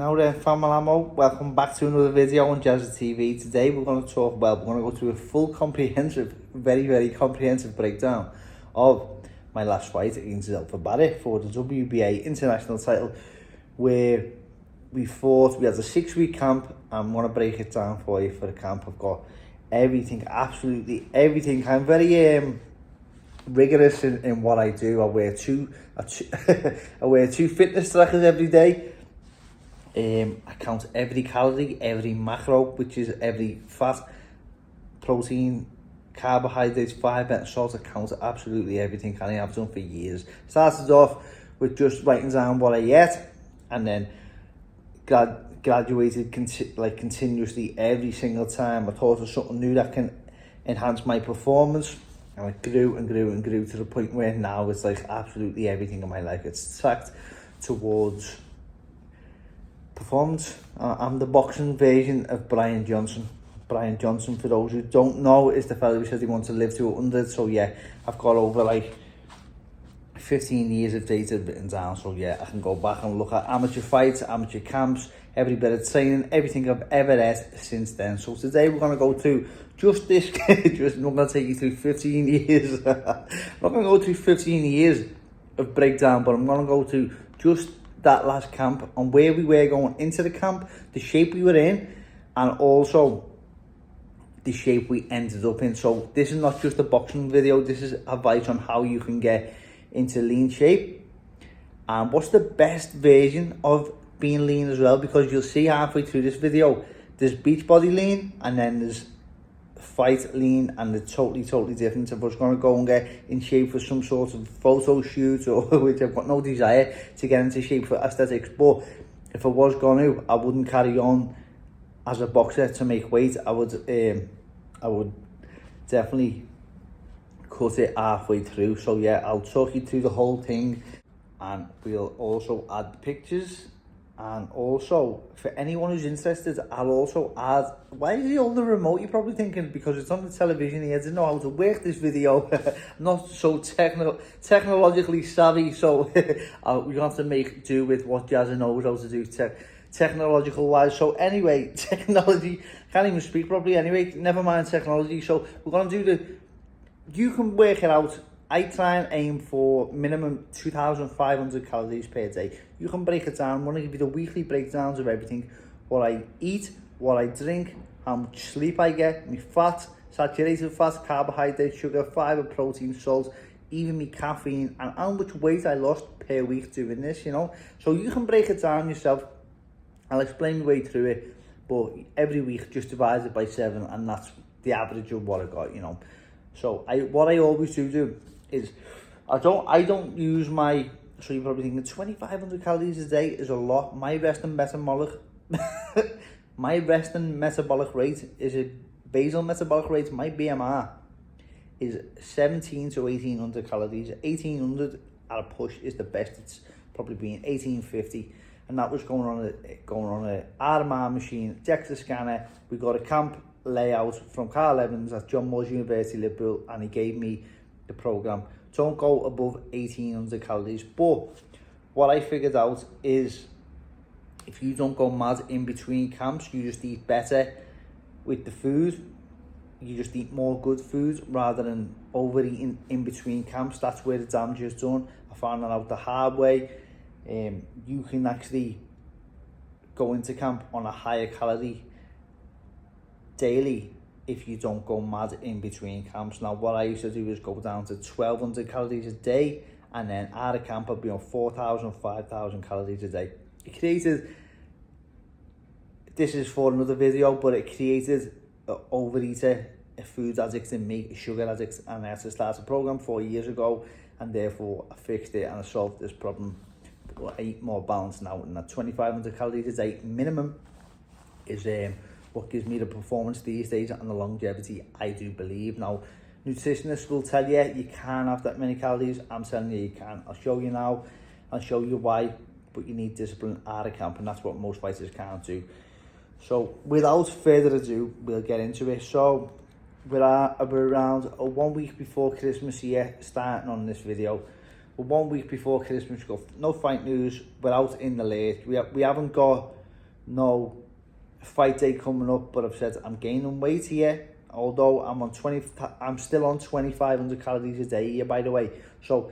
Now then, Family Ammo, welcome back to another video on Jazza TV. Today we're going to go through a full comprehensive, very comprehensive breakdown of my last fight against Zelfa Barrett for the WBA international title, where we fought. We had a 6-week camp. I'm going to break it down for you for the camp. I've got everything, absolutely everything. I'm very rigorous in what I do. I wear two fitness trackers every day. I count every calorie, every macro, which is every fat, protein, carbohydrates, fibre and salt. I count absolutely everything, and I've done for years. Started off with just writing down what I ate, and then graduated continuously every single time. I thought of something new that can enhance my performance, and I grew to the point where now it's like absolutely everything in my life. It's tracked towards performance. I'm the boxing version of Brian Johnson. Brian Johnson, for those who don't know, is the fellow who says he wants to live to 100. So yeah, I've got over like 15 years of data written down. So yeah, I can go back and look at amateur fights, amateur camps, every bit of training, everything I've ever had since then. So today we're going to go through just this. I'm not going to take you through 15 years. I'm not going to go through 15 years of breakdown, but I'm going to go through just that last camp and where we were going into the camp, the shape we were in, and also the shape we ended up in. So this is not just a boxing video, this is advice on how you can get into lean shape and what's the best version of being lean as well, because you'll see halfway through this video there's beach body lean and then there's fight lean, and they're totally different. If I was going to go and get in shape for some sort of photo shoot, or which I've got no desire to get into shape for aesthetics, but if I was going to, I wouldn't carry on as a boxer to make weight. I would definitely cut it halfway through. So yeah, I'll talk you through the whole thing, and we'll also add pictures. And also, for anyone who's interested, I'll also add, why is he on the remote? You're probably thinking, because it's on the television, he doesn't know how to work this video. Not so technologically savvy, so we have to make do with what Jazza knows how to do technological wise. So anyway, technology, can't even speak properly anyway, never mind technology. So we're going to do you can work it out. I try and aim for minimum 2,500 calories per day. You can break it down. I'm going to give you the weekly breakdowns of everything. What I eat, what I drink, how much sleep I get, my fat, saturated fat, carbohydrates, sugar, fibre, protein, salt, even my caffeine, and how much weight I lost per week doing this, you know. So you can break it down yourself. I'll explain my way through it, but every week just divide it by 7, and that's the average of what I got, you know. So what I always do is I don't use my, so you're probably thinking 2,500 calories a day is a lot. My resting metabolic rate is a basal metabolic rate. My BMR is 1,700 to 1,800 calories. 1,800 at a push is the best. It's probably been 1,850, and that was going on a RMR machine, DEXA scanner. We got a camp layout from Carl Evans at John Moores University, Liverpool, and he gave me the program. Don't go above 1,800 calories. But what I figured out is if you don't go mad in between camps, you just eat better with the food. You just eat more good food rather than overeating in between camps. That's where the damage is done. I found that out the hard way. You can actually go into camp on a higher calorie daily if you don't go mad in between camps. Now what I used to do is go down to 1,200 calories a day, and then out of camp I'd be on 4,000, 5,000 calories a day. It created, this is for another video, but it created an overeater, a food addict in me, a sugar addict, and I had to start a program 4 years ago, and therefore I fixed it and I solved this problem. I eat more balanced now, and that 2,500 calories a day minimum is what gives me the performance these days and the longevity, I do believe. Now, nutritionists will tell you you can't have that many calories. I'm telling you can. I'll show you now. I'll show you why, but you need discipline out of camp, and that's what most fighters can't do. So, without further ado, we'll get into it. So, we're around 1 week before Christmas here, starting on this video. We're 1 week before Christmas, no fight news, we're out in the late. We haven't got no fight day coming up, but I've said I'm gaining weight here. Although I'm still on 2,500 calories a day here, by the way. So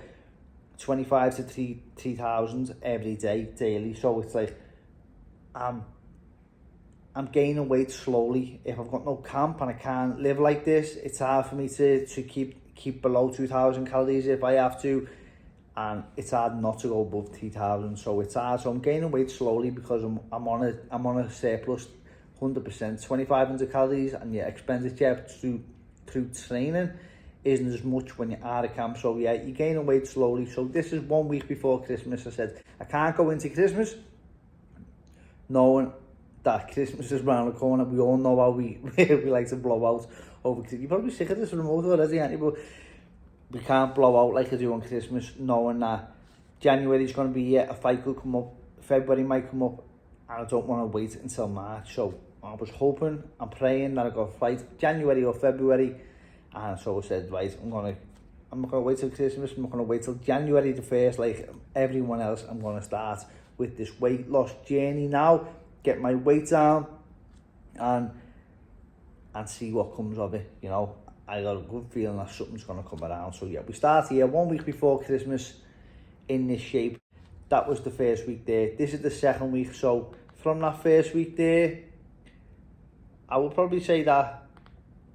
25 to 3,000 every day, daily. So it's like I'm gaining weight slowly. If I've got no camp and I can't live like this, it's hard for me to keep below 2,000 calories if I have to, and it's hard not to go above 3,000. So it's hard. So I'm gaining weight slowly because I'm on a surplus, 100%, 2,500 calories, and your expenditure through training isn't as much when you're out of camp. So yeah, you're gaining weight slowly. So this is 1 week before Christmas. I said I can't go into Christmas knowing that Christmas is around the corner. We all know how we like to blow out over Christmas. You're probably sick of this remote already, aren't you? But we can't blow out like I do on Christmas, knowing that January's going to be here, a fight could come up, February might come up, and I don't want to wait until March. So I was hoping and praying that I got a fight January or February, and so I said, right, I'm not going to wait till Christmas, I'm not going to wait till January the 1st like everyone else. I'm going to start with this weight loss journey now, get my weight down, and see what comes of it. You know, I got a good feeling that something's going to come around. So yeah, we start here 1 week before Christmas in this shape. That was the first week there. This is the second week. So from that first week there, I would probably say that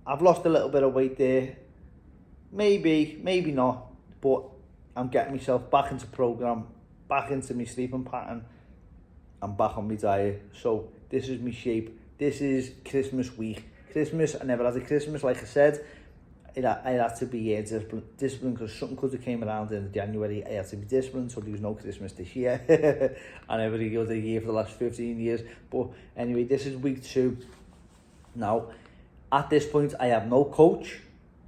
I've lost a little bit of weight there. Maybe not, but I'm getting myself back into program, back into my sleeping pattern, and back on my diet. So this is my shape. This is Christmas week. Christmas, I never had a Christmas, like I said. It had to be discipline, because something could have came around in January. I had to be disciplined, so there was no Christmas this year. And every other year for the last 15 years. But anyway, this is week 2. Now, at this point, I have no coach.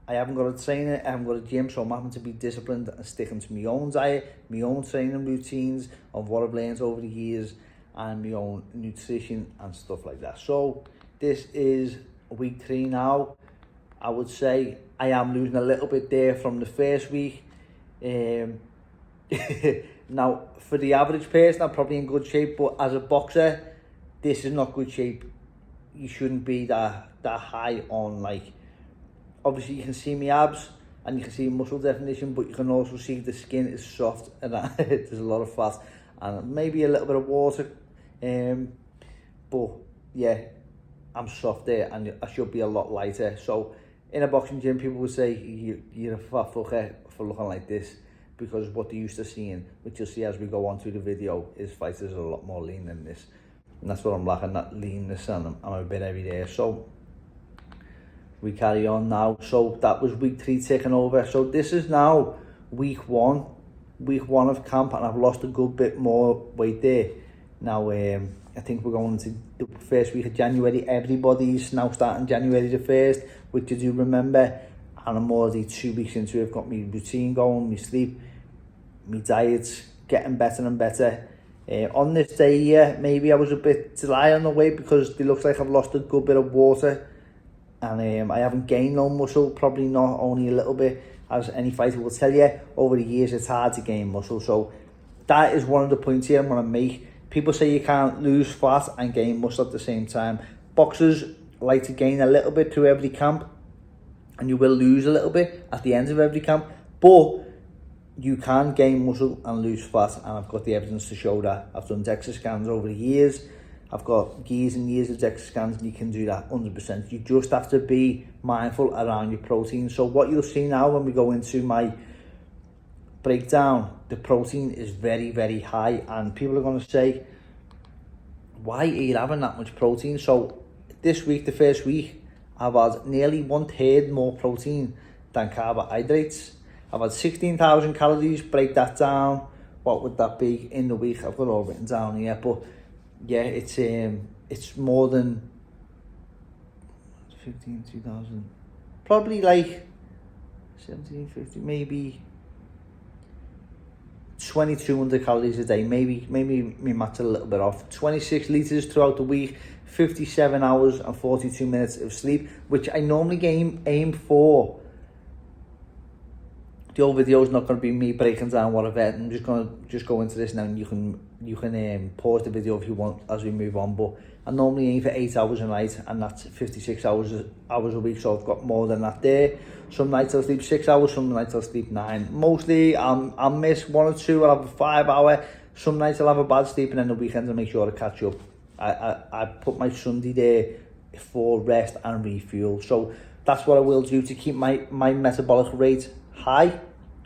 I haven't got a trainer, I haven't got a gym, so I'm having to be disciplined and sticking to my own diet, my own training routines of what I've learned over the years, and my own nutrition and stuff like that. So this is week 3 now. I would say I am losing a little bit there from the first week. Now, for the average person, I'm probably in good shape, but as a boxer, this is not good shape. You shouldn't be that high on, like, obviously you can see my abs and you can see muscle definition, but you can also see the skin is soft and there's a lot of fat and maybe a little bit of water. But yeah, I'm soft there and I should be a lot lighter. So in a boxing gym, people would say you're a fat fucker for looking like this, because what they're used to seeing, which you'll see as we go on through the video, is fighters are a lot more lean than this. And that's what I'm lacking, that leanness, and I'm a bit heavy there. So we carry on now. So that was week 3 taking over. So this is now week 1 of camp, and I've lost a good bit more weight there. Now, I think we're going into the first week of January. Everybody's now starting January the 1st, which you do remember. And I'm already 2 weeks into it. I've got my routine going, my sleep, my diet's getting better and better. On this day here, maybe I was a bit dry on the weight because it looks like I've lost a good bit of water. And I haven't gained no muscle, probably not, only a little bit. As any fighter will tell you, over the years it's hard to gain muscle. So that is one of the points here I'm going to make. People say you can't lose fat and gain muscle at the same time. Boxers like to gain a little bit through every camp, and you will lose a little bit at the end of every camp, but you can gain muscle and lose fat, and I've got the evidence to show that. I've done DEXA scans over the years. I've got years and years of DEXA scans, and you can do that 100%. You just have to be mindful around your protein. So what you'll see now when we go into my breakdown, the protein is very, very high, and people are going to say, why are you having that much protein? So this week, the first week, I've had nearly 1/3 more protein than carbohydrates. I've had 16,000 calories. Break that down. What would that be in the week? I've got it all written down here, but yeah, it's more than 2,000, probably like 1,750, maybe 2,200 calories a day. Maybe my maths a little bit off. 26 litres throughout the week, 57 hours and 42 minutes of sleep, which I normally aim for the whole video is not going to be me breaking down what event. I'm just going to go into this now, and you can pause the video if you want as we move on. But I normally aim for 8 hours a night, and that's 56 hours a week, so I've got more than that there. Some nights I'll sleep 6 hours, some nights I'll sleep 9. Mostly I'll miss 1 or 2, I'll have a 5 hour. Some nights I'll have a bad sleep, and then the weekends I'll make sure to catch up. I put my Sunday there for rest and refuel. So that's what I will do to keep my metabolic rate high,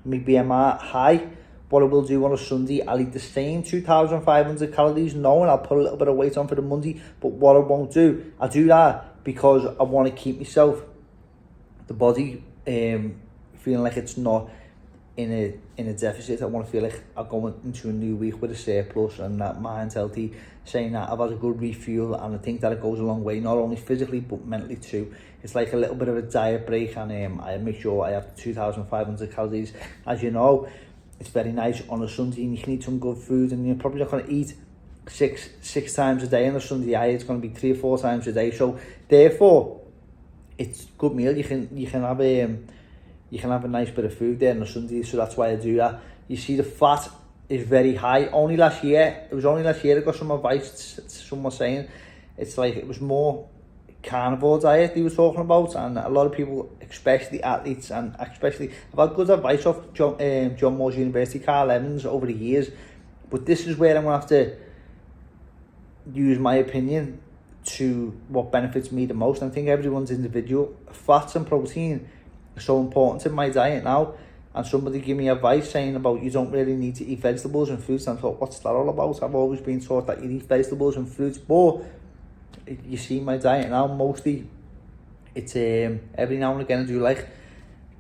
my BMR high. What I will do on a Sunday, I'll eat the same 2,500 calories, knowing I'll put a little bit of weight on for the Monday. But what I won't do, I'll do that because I want to keep myself, the body, feeling like it's not in a deficit. I want to feel like I'm going into a new week with a surplus, and that mind's healthy, saying that I've had a good refuel, and I think that it goes a long way, not only physically but mentally too. It's like a little bit of a diet break, and I make sure I have 2,500 calories. As you know, it's very nice on a Sunday, and you can eat some good food, and you're probably not going to eat six times a day on a Sunday. It's going to be 3 or 4 times a day. So therefore, it's a good meal. You can have a nice bit of food there on a Sunday. So that's why I do that. You see, the fat is very high. It was only last year I got some advice. Someone saying it's like it was more carnivore diet they were talking about, and a lot of people, especially athletes, and especially I've had good advice off John Moores University, Carl Evans, over the years. But this is where I'm gonna have to use my opinion to what benefits me the most. And I think everyone's individual. Fats and protein are so important in my diet now, and somebody gave me advice saying about you don't really need to eat vegetables and fruits, and I thought, what's that all about? I've always been taught that you eat vegetables and fruits, but you see my diet now, mostly it's every now and again I do like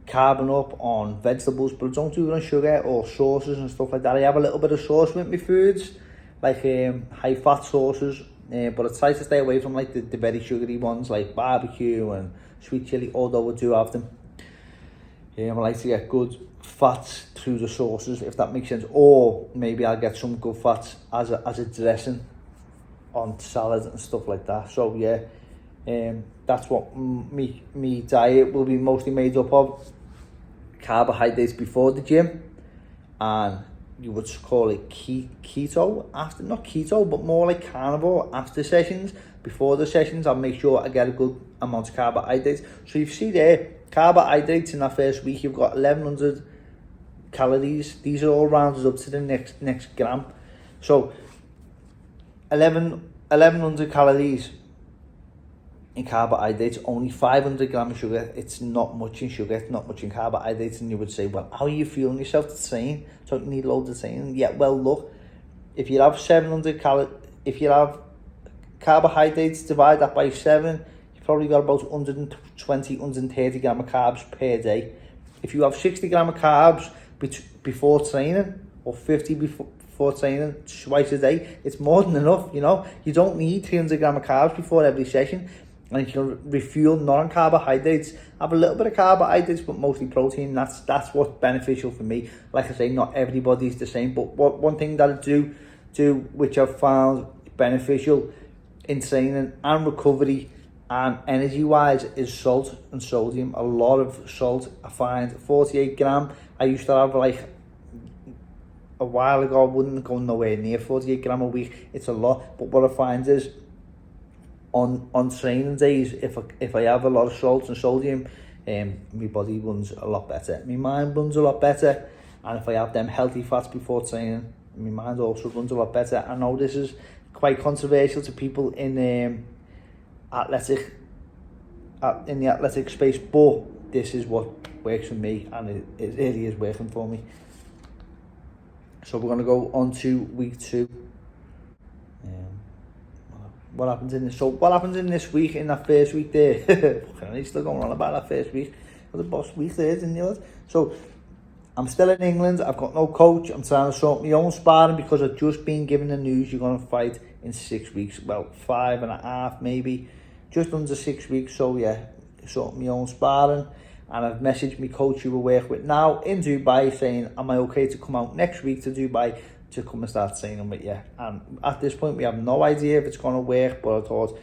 carbon up on vegetables, but I don't do it on sugar or sauces and stuff like that. I have a little bit of sauce with my foods, like high fat sauces, but I try to stay away from like the very sugary ones like barbecue and sweet chili, although I do have them. I like to get good fats through the sauces, if that makes sense, or maybe I'll get some good fats as a dressing on salads and stuff like that. So yeah, that's what me diet will be mostly made up of. Carbohydrates before the gym, and you would call it keto after, not keto but more like carnivore after sessions. Before the sessions I'll make sure I get a good amount of carbohydrates. So you see there, carbohydrates in that first week, you've got 1,100 calories. These are all rounded up to the next gram. So 1,100 calories in carbohydrates, only 500 grams of sugar. It's not much in sugar, it's not much in carbohydrates. And you would say, well, how are you feeling yourself to train? Don't you need loads of training? Yeah, well, look, if you have 700 calories, if you have carbohydrates, divide that by 7, you've probably got about 120, 130 gram of carbs per day. If you have 60 gram of carbs before training, or 50 before training twice a day, it's more than enough. You know, you don't need 300 gram of carbs before every session, and you can refuel non-carbohydrates. Have a little bit of carbohydrates, but mostly protein. That's what's beneficial for me. Like I say, not everybody's the same, but one thing that I do which I've found beneficial in training and recovery and energy wise is salt and sodium. A lot of salt. I find 48 gram. I used to have like a while ago, I wouldn't go nowhere near 48 gram a week. It's a lot, but what I find is on training days, if I have a lot of salt and sodium, my body runs a lot better, my mind runs a lot better, and if I have them healthy fats before training, my mind also runs a lot better. I know this is quite controversial to people in the athletic space, but this is what works for me, and it really is working for me. So we're going to go on to week 2. What happens in this? So what happens in this week, in that first week there? I'm still going on about that first week. Well, the boss week there, didn't you? So I'm still in England. I've got no coach. I'm trying to sort my own sparring because I've just been given the news you're going to fight in 6 weeks. Well, 5.5 maybe. Just under 6 weeks. So yeah, sort my own sparring. And I've messaged my coach who we work with now in Dubai saying, am I okay to come out next week to Dubai to come and start training with you? And at this point, we have no idea if it's going to work, but I thought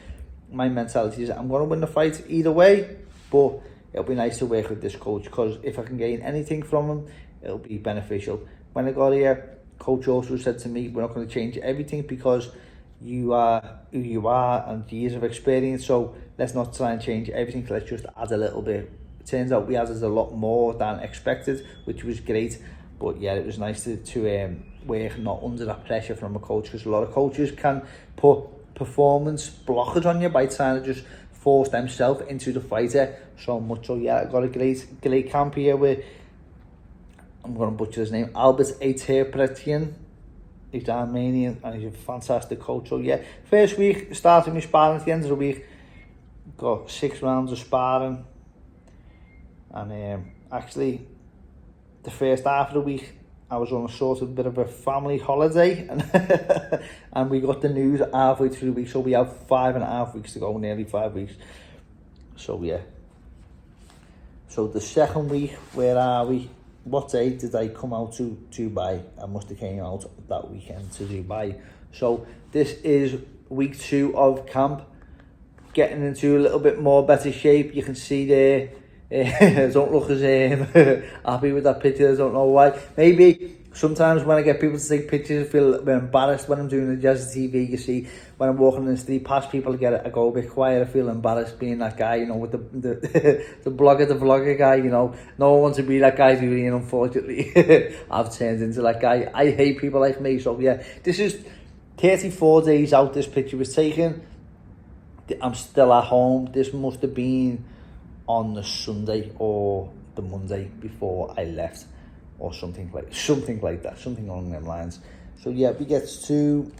my mentality is I'm going to win the fight either way, but it'll be nice to work with this coach, because if I can gain anything from him, it'll be beneficial. When I got here, coach also said to me, we're not going to change everything because you are who you are and years of experience, so let's not try and change everything, let's just add a little bit. It turns out we added a lot more than expected, which was great. But yeah, it was nice to work not under that pressure from a coach, because a lot of coaches can put performance blockers on you by trying to just force themselves into the fighter so much. So yeah, I got a great camp here with, I'm going to butcher his name, Albert Aterpretian. He's Armenian and he's a fantastic coach. So yeah, first week started my sparring at the end of the week, got 6 rounds of sparring, and actually the first half of the week I was on a sort of bit of a family holiday, and we got the news halfway through the week, so we have 5.5 weeks to go, nearly 5 weeks. So yeah, so the second week, where are we? What day did I come out to Dubai? I must have came out that weekend to Dubai. So this is week 2 of camp, getting into a little bit more better shape. You can see there, I don't look as happy with that picture. I don't know why. Maybe sometimes when I get people to take pictures, I feel a little bit embarrassed when I'm doing the Jazz TV. You see, when I'm walking in the street past people, I go a bit quiet. I feel embarrassed being that guy, you know, with the vlogger guy, you know. No one wants to be that guy, really, and unfortunately, I've turned into that guy. I hate people like me. So yeah, this is 34 days out. This picture was taken. I'm still at home. This must have been on the Sunday or the Monday before I left, or something like that, something along them lines. So yeah, we get to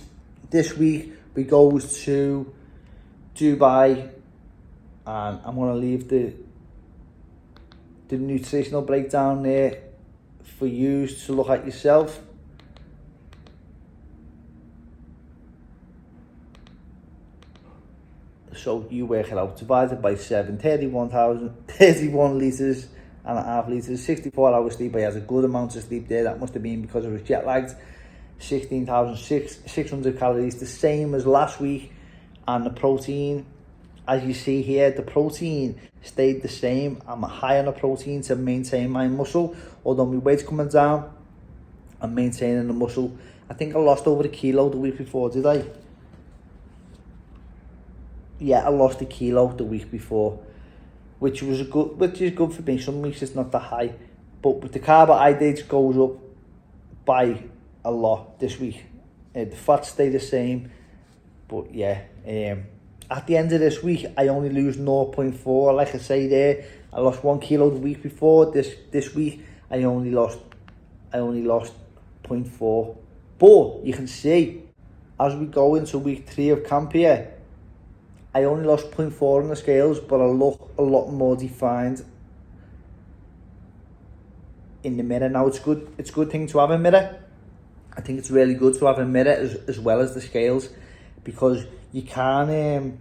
this week, we goes to Dubai, and I'm going to leave the nutritional breakdown there for you to look at yourself. So you work it out, divided by 7, 31 litres and a half litres, 64 hours sleep. I had a good amount of sleep there. That must have been because I was jet lagged. 16,600 calories, the same as last week. And the protein, as you see here, the protein stayed the same. I'm high on the protein to maintain my muscle, although my weight's coming down. I'm maintaining the muscle. I think I lost over a kilo the week before, did I? Yeah, I lost a kilo the week before, which is good for me. Some weeks it's not that high, but with the carbohydrates goes up by a lot this week. The fats stay the same, but yeah, at the end of this week I only lose 0.4. Like I say there, I lost 1 kilo the week before. This week I only lost 0.4. But you can see as we go into week 3 of camp here, I only lost 0.4 on the scales, but I look a lot more defined in the mirror. Now it's good. It's a good thing to have a mirror. I think it's really good to have a mirror as well as the scales, because you can't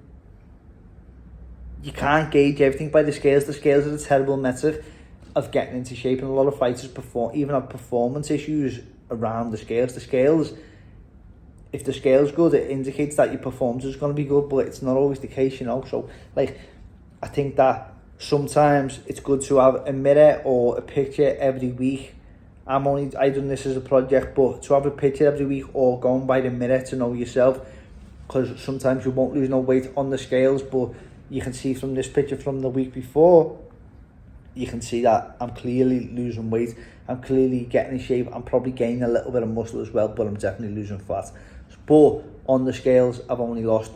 gauge everything by the scales. The scales are a terrible metric of getting into shape, and a lot of fighters even have performance issues around the scales. The scales, if the scale's good, it indicates that your performance is going to be good, but it's not always the case, you know. So, like, I think that sometimes it's good to have a mirror or a picture every week. I done this as a project, but to have a picture every week or going by the mirror to know yourself, because sometimes you won't lose no weight on the scales, but you can see from this picture from the week before, you can see that I'm clearly losing weight. I'm clearly getting in shape. I'm probably gaining a little bit of muscle as well, but I'm definitely losing fat. But on the scales, I've only lost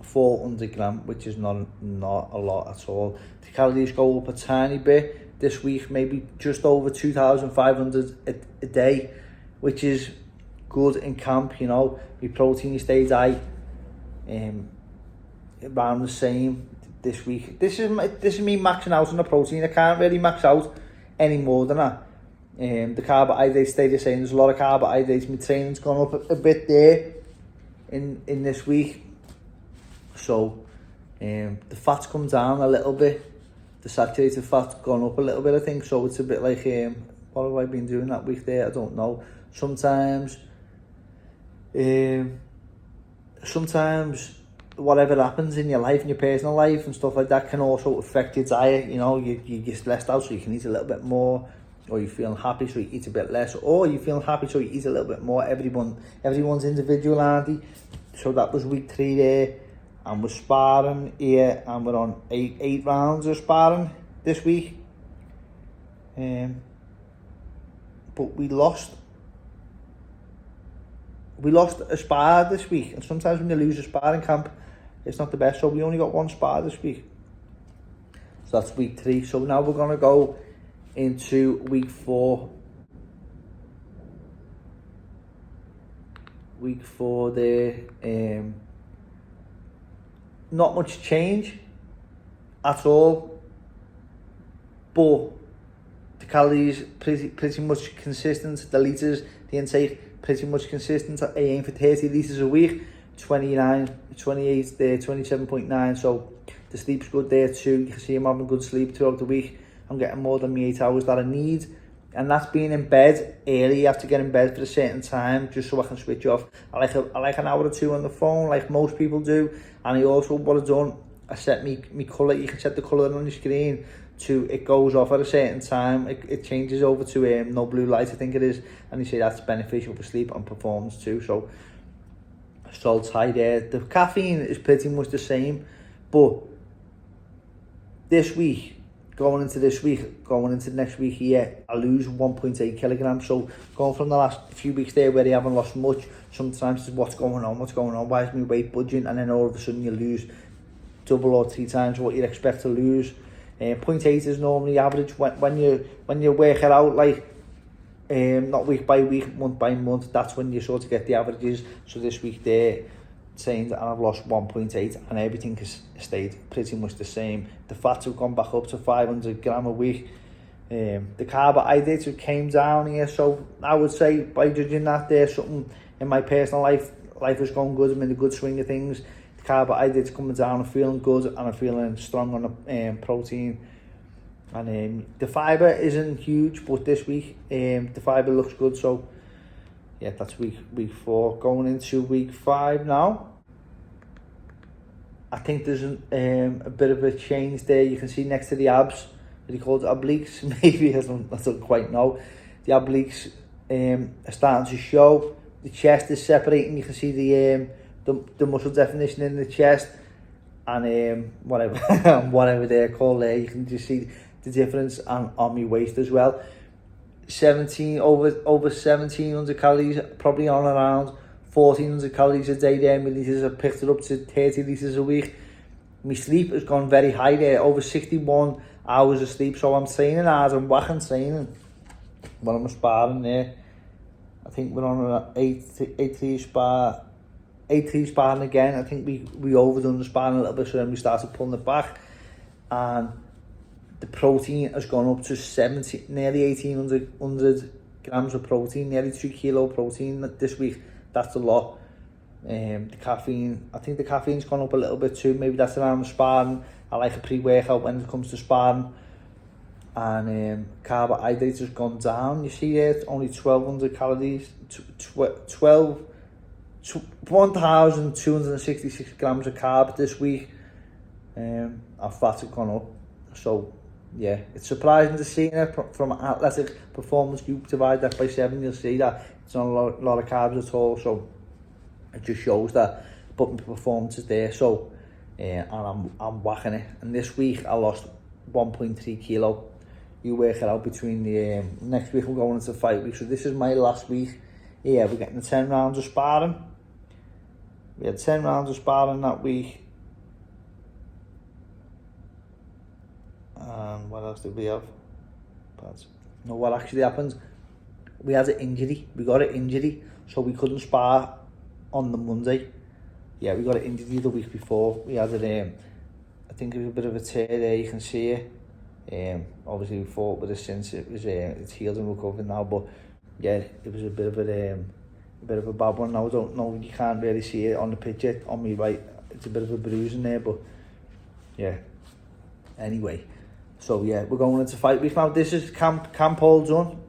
400 grams, which is not a lot at all. The calories go up a tiny bit this week, maybe just over 2,500 a day, which is good in camp, you know. My protein stays high, around the same this week. This is me maxing out on the protein. I can't really max out any more than that. The carbohydrates stay the same. There's a lot of carbohydrates. My training's gone up a bit there in this week. So the fat's come down a little bit. The saturated fat's gone up a little bit, I think. So it's a bit like, what have I been doing that week there? I don't know. Sometimes whatever happens in your life, in your personal life and stuff like that, can also affect your diet. You know, you get stressed out, so you can eat a little bit more, or you're feeling happy, so you eat a bit less, or you're feeling happy, so you eat a little bit more. Everyone's individual, aren't they? So that was week 3 there, and we're sparring here, and we're on eight rounds of sparring this week. But we lost a spar this week, and sometimes when you lose a spar in camp, it's not the best. So we only got 1 spar this week. So that's week 3. So now we're gonna go into week 4. Week 4 there, not much change at all, but the calories pretty much consistent. The litres, the intake pretty much consistent. I aim for 30 litres a week, 29, 28 there, 27.9. So the sleep's good there too. You can see I'm having good sleep throughout the week. I'm getting more than my 8 hours that I need. And that's being in bed early. You have to get in bed for a certain time just so I can switch off. I like an hour or 2 on the phone, like most people do. And I also, what I've done, I set me colour. You can set the colour on your screen to, it goes off at a certain time. It changes over to no blue light, I think it is. And you say that's beneficial for sleep and performance too. So salt's high there. The caffeine is pretty much the same. But this week, going into next week here, I lose 1.8 kilograms. So going from the last few weeks there where I haven't lost much, sometimes it's what's going on, why is my weight budging? And then all of a sudden you lose double or 3 times what you'd expect to lose. 0.8 is normally average when you work it out, like not week by week, month by month. That's when you sort of get the averages. So this week there, saying that I've lost 1.8 and everything has stayed pretty much the same. The fats have gone back up to 500 gram a week. The carbohydrates have came down here, so I would say by judging that there, something in my personal life is going good. I'm in a good swing of things. The carbohydrates coming down, I'm feeling good, and I'm feeling strong on the protein. And the fibre isn't huge, but this week the fibre looks good. So yeah, that's week 4. Going into week 5 now. I think there's a bit of a change there. You can see next to the abs, what he calls obliques, maybe, I don't quite know. The obliques are starting to show. The chest is separating. You can see the muscle definition in the chest, and whatever they're called there. You can just see the difference on my waist as well. Over 1700 calories, probably on around 1400 calories a day there. My litres have picked it up to 30 litres a week. My sleep has gone very high there, over 61 hours of sleep. So I'm training hard, I'm whacking training when I'm sparring there. I think we're on an 8-3 spar, 8-3 sparring again. I think we overdone the sparring a little bit, so then we started pulling it back, and the protein has gone up to nearly 1800 grams of protein, nearly 2 kilo protein this week. That's a lot. The caffeine, I think the caffeine's gone up a little bit too. Maybe that's around the sparring. I like a pre-workout when it comes to sparring. And carbohydrates has gone down. You see there, it's only 1200 calories, 1,266 grams of carb this week. Our fats have gone up. So yeah, it's surprising to see it from an athletic performance group. Divide that by 7, you'll see that it's not a lot of carbs at all. So it just shows that, but my performance is there. So and I'm whacking it. And this week I lost 1.3 kilo. You work it out between the next week we're going into fight week. So this is my last week. Yeah, we're getting the 10 rounds of sparring. We had 10 rounds of sparring that week. And what else did we have? No, what actually happened? We had an injury. We got an injury, so we couldn't spar on the Monday. Yeah, we got an injury the week before. We had it. I think it was a bit of a tear there. You can see it. Obviously, we fought with it since. It's healed and recovered now. But yeah, it was a bit of a bad one. Now I don't know. You can't really see it on the picture on me right. It's a bit of a bruise in there, but yeah. Anyway. So yeah, we're going into fight week now. This is camp all done.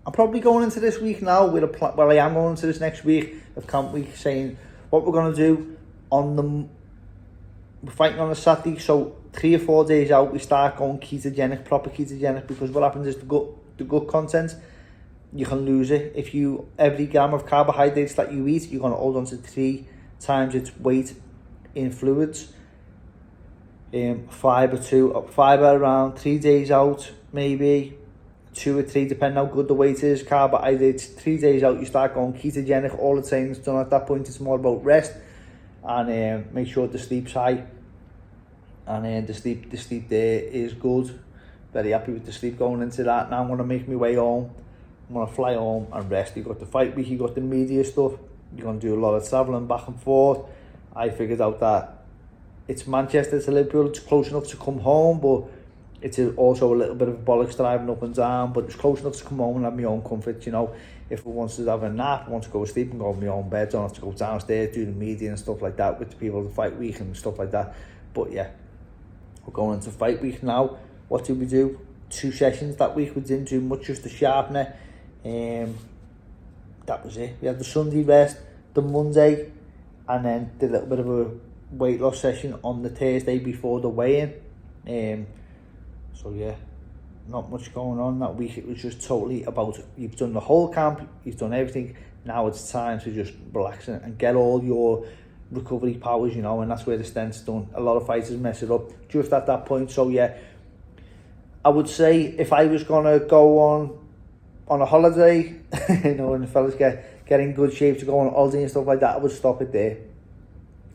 I'm probably going into this week now with a plan. Well, I am going into this next week of camp week, saying what we're going to do we're fighting on a Saturday, so 3 or 4 days out we start going ketogenic, proper ketogenic, because what happens is the gut content, you can lose it. If you, every gram of carbohydrates that you eat, you're going to hold on to 3 times its weight in fluids. Fiber around 3 days out, maybe 2 or 3, depending how good the weight is. Carbohydrates 3 days out, you start going ketogenic. All the training's done at that point. It's more about rest and make sure the sleep's high, and the sleep there is good. Very happy with the sleep going into that. Now I'm going to make my way home. I'm going to fly home and rest. You got the fight week, you got the media stuff, you're going to do a lot of travelling back and forth. I figured out that it's Manchester to Liverpool, it's close enough to come home, but it's also a little bit of bollocks driving up and down, but it's close enough to come home and have my own comfort, you know. If I want to have a nap, I want to go to sleep and go to my own bed, don't have to go downstairs, do the media and stuff like that with the people of the fight week and stuff like that. But yeah, we're going into fight week now. What did we do? 2 sessions that week. We didn't do much, just the sharpener. That was it. We had the Sunday rest, the Monday, and then did a little bit of a weight loss session on the Thursday before the weigh-in. So yeah, not much going on that week. It was just totally about, you've done the whole camp, you've done everything, now it's time to just relax and get all your recovery powers, you know, and that's where the stent's done. A lot of fighters mess it up just at that point. So yeah, I would say if I was gonna go on a holiday, you know, and the fellas get in good shape to go on holiday and stuff like that, I would stop it there.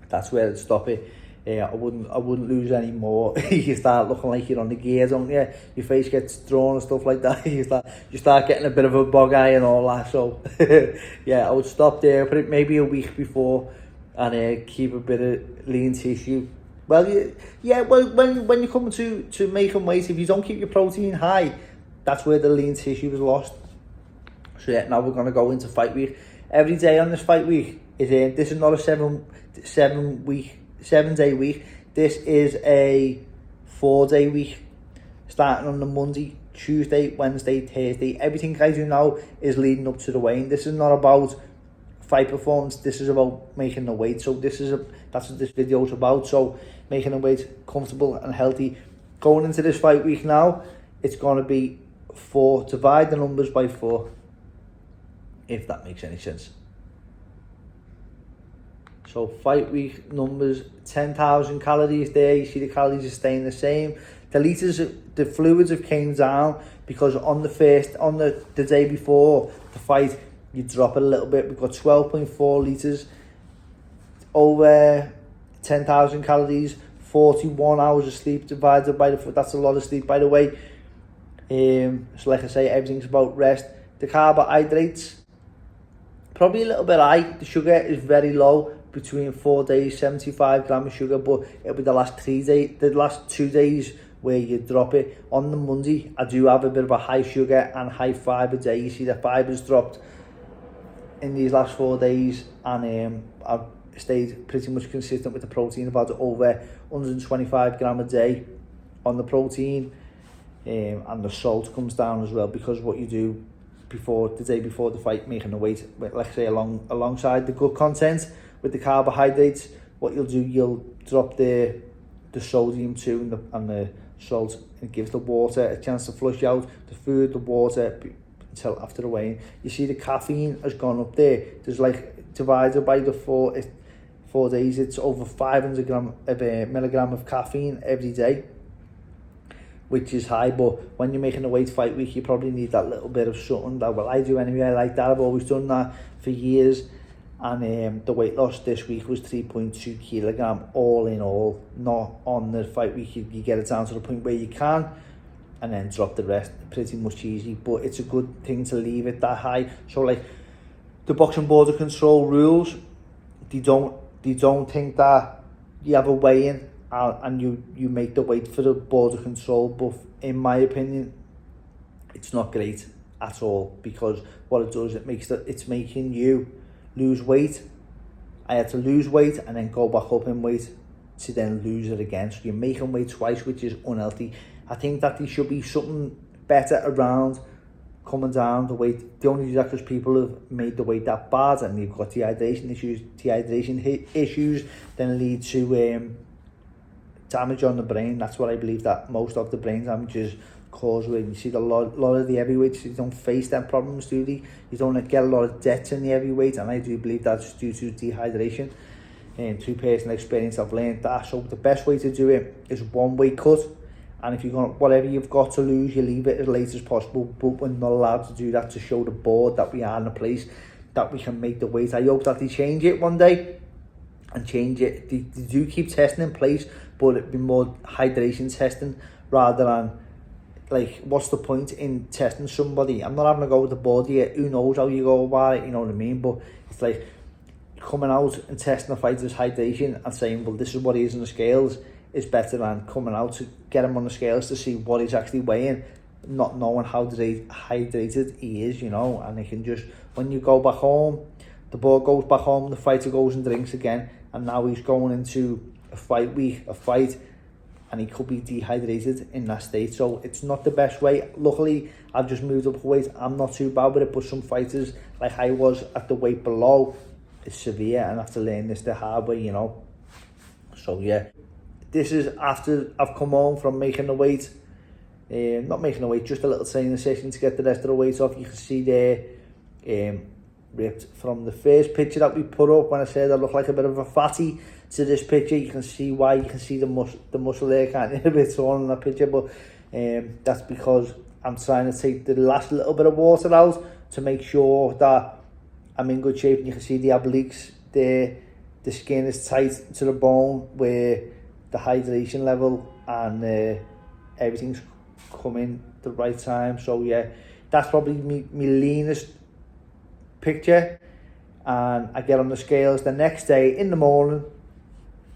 That's where I'd stop it. I wouldn't lose any more. You start looking like you're on the gear, don't you? Your face gets drawn and stuff like that. You start getting a bit of a bug eye and all that. So yeah, I would stop there, put it maybe a week before, and keep a bit of lean tissue. Well, yeah. Well, when you come to making weight, if you don't keep your protein high, that's where the lean tissue is lost. So yeah, now we're gonna go into fight week. Every day on this fight week is this is not a 7-day week. This is a 4-day week, starting on the Monday, Tuesday, Wednesday, Thursday. Everything I do now is leading up to the weigh-in. This is not about fight performance. This is about making the weight. So that's what this video is about. So making the weight comfortable and healthy. Going into this fight week now, it's going to be 4. Divide the numbers by 4, if that makes any sense. So fight week numbers, 10,000 calories there. You see the calories are staying the same. The liters, the fluids have came down because on the day before the fight, you drop it a little bit. We've got 12.4 liters, over 10,000 calories, 41 hours of sleep divided by that's a lot of sleep, by the way. So like I say, everything's about rest. The carbohydrates, probably a little bit high. The sugar is very low. Between 4 days, 75 grams of sugar, but it'll be the last 2 days where you drop it. On the Monday, I do have a bit of a high sugar and high fibre day. You see the fiber's dropped in these last 4 days, and I've stayed pretty much consistent with the protein, about over 125 gram a day on the protein, and the salt comes down as well, because what you do the day before the fight, making the weight, let's say alongside the good content with the carbohydrates, what you'll do, you'll drop the sodium too and the salt, and it gives the water a chance to flush out the food, the water, until after the weigh-in. You see the caffeine has gone up there. There's like, divided by the 4 days, it's over 500 milligram of caffeine every day, which is high. But when you're making a weight fight week, you probably need that little bit of something. Well, I do anyway. I like that. I've always done that for years. And the weight loss this week was 3.2 kilogram all in all. Not on the fight week, you get it down to the point where you can, and then drop the rest. Pretty much easy, but it's a good thing to leave it that high. So like the Boxing Border Control rules, they don't think that you have a weigh-in and you make the weight for the border control. But in my opinion, it's not great at all, because what it does, it's making you lose weight. I had to lose weight and then go back up in weight to then lose it again. So you're making weight twice, which is unhealthy. I think that there should be something better around coming down the weight. They only do that because people have made the weight that bad and you've got dehydration issues then lead to damage on the brain. That's what I believe, that most of the brain damage is caused when you see a lot of the heavyweights, you don't face them problems, do they? You don't get a lot of debts in the heavyweight, and I do believe that's due to dehydration. And through personal experience, I've learned that. So the best way to do it is one weight cut, and if you're going, whatever you've got to lose, you leave it as late as possible. But we're not allowed to do that to show the board that we are in a place that we can make the weight. I hope that they change it one day and change it. They do keep testing in place, but it'd be more hydration testing rather than, like, what's the point in testing somebody? I'm not having a go with the board yet. Who knows how you go about it, you know what I mean? But it's like coming out and testing the fighter's hydration and saying, well, this is what he is on the scales, is better than coming out to get him on the scales to see what he's actually weighing, not knowing how hydrated he is, you know. And they can just, when you go back home, the board goes back home, the fighter goes and drinks again, and now he's going into a fight week, and he could be dehydrated in that state. So it's not the best way. Luckily, I've just moved up weight. I'm not too bad with it, but some fighters, like I was at the weight below, it's severe and I have to learn this the hard way, you know. So yeah, this is after I've come home from making the weight. Not making the weight, just a little training session to get the rest of the weight off. You can see there, ripped from the first picture that we put up when I said I look like a bit of a fatty, to this picture. You can see why. You can see the muscle there, can't you? A bit torn in that picture, but that's because I'm trying to take the last little bit of water out to make sure that I'm in good shape. And you can see the obliques there, the skin is tight to the bone, where the hydration level and everything's coming the right time. So yeah, that's probably me leanest picture. And I get on the scales the next day in the morning.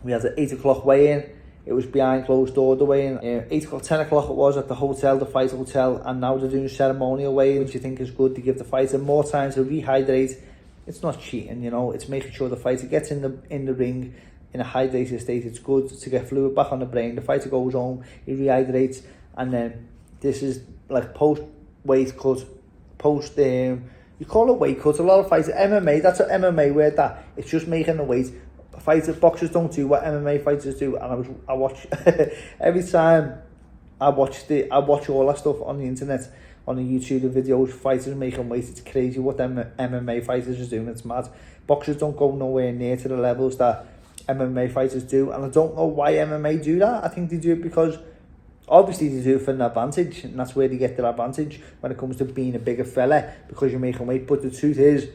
We had an 8 o'clock weigh-in. It was behind closed door, the weigh-in. 8 o'clock, 10 o'clock it was at the hotel, the fight hotel, and now they're doing ceremonial weigh-in, which I think is good to give the fighter more time to rehydrate. It's not cheating, you know, it's making sure the fighter gets in the ring in a hydrated state. It's good to get fluid back on the brain. The fighter goes home, he rehydrates, and then this is like post-weight cut, you call it weight cut. A lot of fighters, MMA, that's an MMA word, that it's just making the weight. Boxers don't do what MMA fighters do, and I watch every time I watch all that stuff on the internet, on the YouTube, the videos, fighters making weight. It's crazy what them MMA fighters are doing. It's mad. Boxers don't go nowhere near to the levels that MMA fighters do, and I don't know why MMA do that. I think they do it because obviously they do it for an advantage, and that's where they get their advantage when it comes to being a bigger fella, because you're making weight. But the truth is,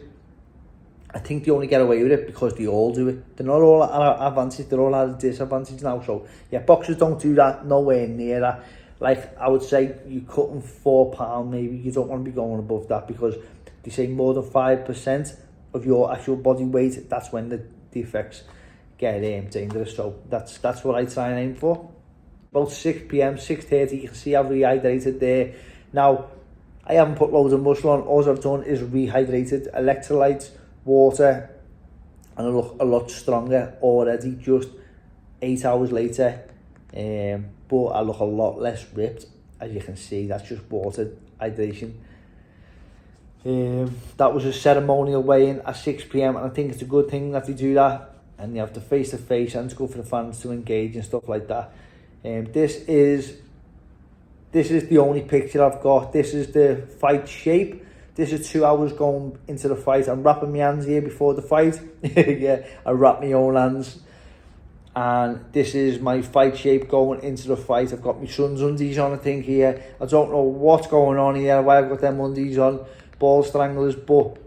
I think they only get away with it because they all do it. They're not all at an advantage, they're all at a disadvantage now. So yeah, boxers don't do that, nowhere near that. Like, I would say you're cutting £4, maybe you don't want to be going above that, because they say more than 5% of your actual body weight, that's when the effects get dangerous. So that's what I try and aim for. About 6 p.m, 6:30, you can see I've rehydrated there. Now, I haven't put loads of muscle on. All I've done is rehydrated, electrolytes, water, and I look a lot stronger already just 8 hours later. But I look a lot less ripped, as you can see. That's just water hydration. That was a ceremonial weigh-in at 6 p.m, and I think it's a good thing that they do that, and you have the face-to-face, and it's good for the fans to engage and stuff like that. This is the only picture I've got. This is the fight shape. This is 2 hours going into the fight. I'm wrapping my hands here before the fight. Yeah, I wrap my own hands. And this is my fight shape going into the fight. I've got my son's undies on, I think, here. I don't know what's going on here, why I've got them undies on, ball stranglers, but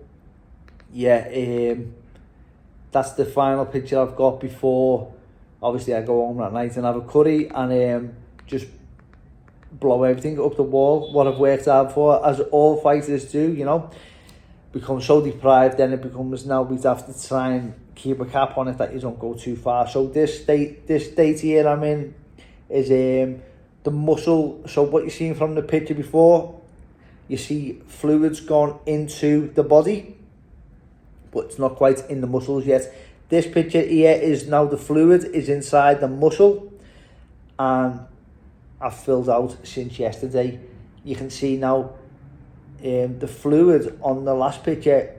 yeah, that's the final picture I've got before, obviously, I go home that night and have a curry and just blow everything up the wall, what I've worked hard for, as all fighters do, you know. Become so deprived, then it becomes, now we have to try and keep a cap on it that you don't go too far. So this state here I'm in is the muscle. So what you're seeing from the picture before, you see fluids gone into the body, but it's not quite in the muscles yet. This picture here is now the fluid is inside the muscle, and I've filled out since yesterday. You can see now The fluid on the last picture,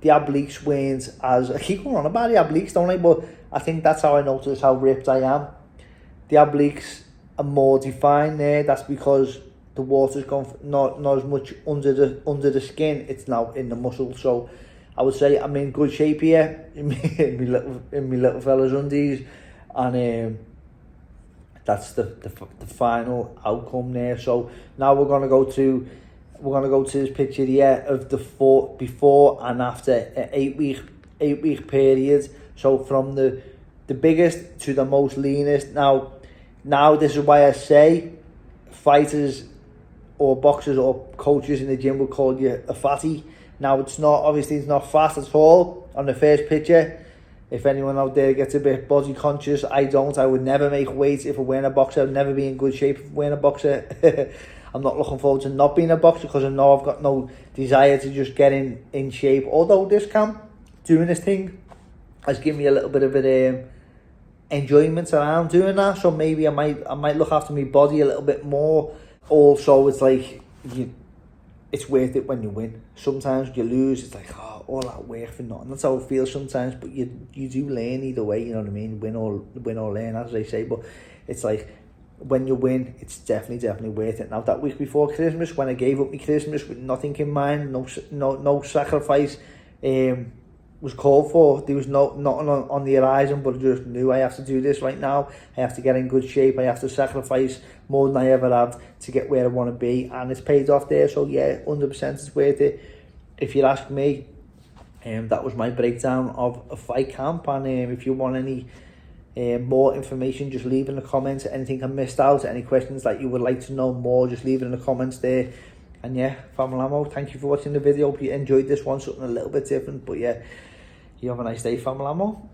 the obliques weren't as, I keep going on about the obliques, don't I? But I think that's how I notice how ripped I am. The obliques are more defined there. That's because the water's gone not as much under the skin. It's now in the muscle. So I would say I'm in good shape here in my little fella's undies, and that's the final outcome there. So now we're gonna go to this picture here of the before and after an 8-week period. So from the biggest to the most leanest. Now this is why I say fighters or boxers or coaches in the gym will call you a fatty. Now it's not fat at all on the first picture. If anyone out there gets a bit body conscious, I would never make weight if I weren't a boxer. I'd never be in good shape if I weren't a boxer. I'm not looking forward to not being a boxer because I know I've got no desire to just get in shape. Although this camp, doing this thing, has given me a little bit of an enjoyment around doing that. So maybe I might look after my body a little bit more. Also, it's like it's worth it when you win. Sometimes you lose, it's like, oh, all that work for nothing. That's how it feels sometimes, but you do learn either way, you know what I mean? Win or learn, as they say. But it's like, when you win, it's definitely worth it. Now, that week before Christmas, when I gave up my Christmas with nothing in mind, no sacrifice was called for. There was nothing on the horizon, but I just knew I have to do this right now. I have to get in good shape. I have to sacrifice more than I ever have to get where I want to be, and it's paid off there. So yeah, 100% it's worth it. If you ask me, that was my breakdown of a fight camp. And if you want any more information, just leave in the comments. Anything I missed out, any questions that you would like to know more, just leave it in the comments there. And yeah, Family Ammo, thank you for watching the video. Hope you enjoyed this one, something a little bit different. But yeah, you have a nice day, Family Ammo.